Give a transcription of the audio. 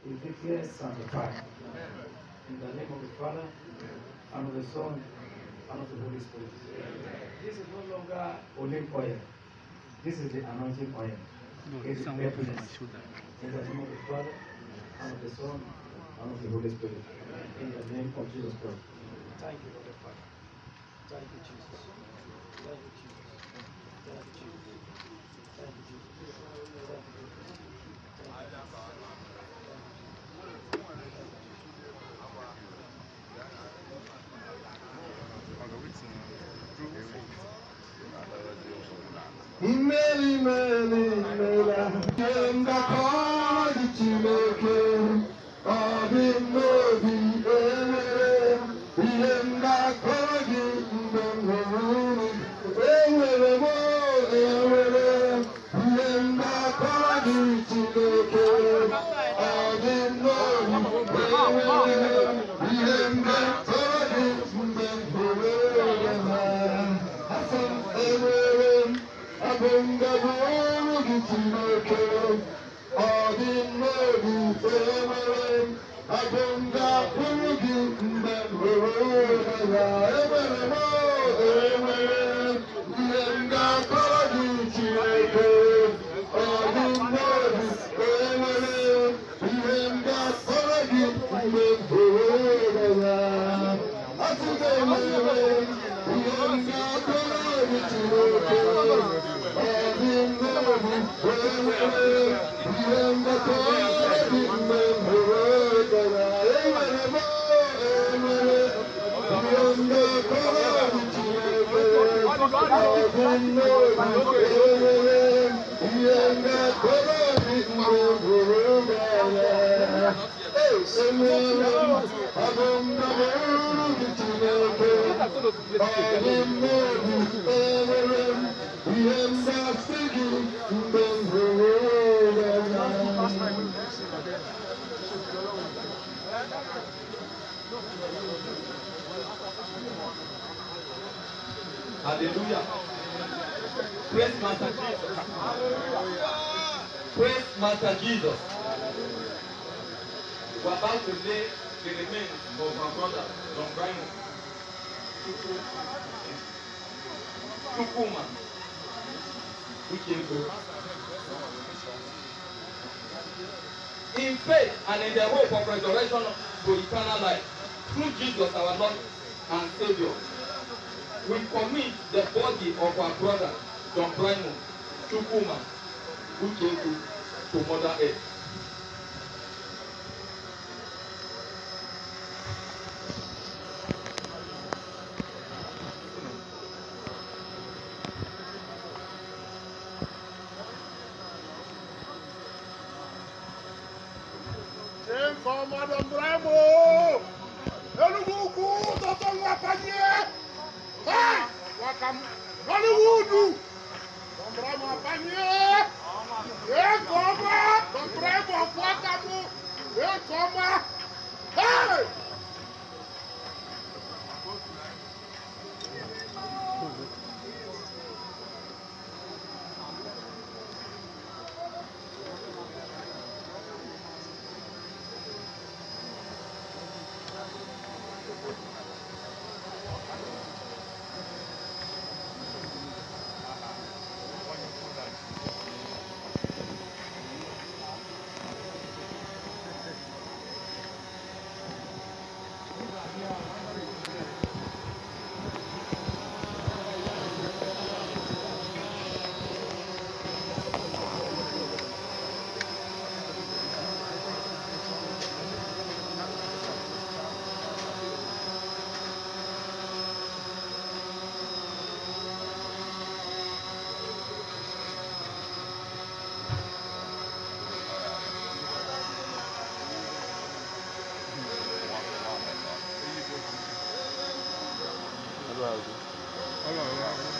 is declared sanctified. In the name of the Father, and of the Son, and of the Holy Spirit. This is no longer olive oil. This is the anointing oil. It is happiness. In the name of the Father, and of the Son, and of the Holy Spirit. In the name of Jesus Christ. Thank you, Lord the Father. Thank you, Jesus. Thank you, Jesus. Thank you, Jesus. Thank you, Jesus. Thank you, Jesus. Imeli meli mela kenda kodi chimeke adi mobi emere yenda kodi mbenguni emere mo emere yenda kodi chimeke adi mobi emere yenda kodi mbenguni Hasan emere Abunga buru gitmeke adinleri severim Abunga buru gitmem ruhuna emerim emerim Yenga kara gitmeke adinleri severim Yenga kara gitmem ruhuna Asıl emerim Yenga kara gitmeke Hallelujah. Praise Master Jesus. Praise Master Jesus. We're about to lay the remains of our brother, John Brian Tukuma, who came to in faith and in the hope of resurrection to eternal life through Jesus our Lord and Savior. We commit the body of our brother John Brian Tukuma, who came to Mother Earth. Madame Bravo! Elugu, Dr. Wapanye! Hey! Wakam! Hollywood! Dr. Wapanye! Ekoma! Dr. Bravo, Wakamu! Ekoma! Hey! Hello.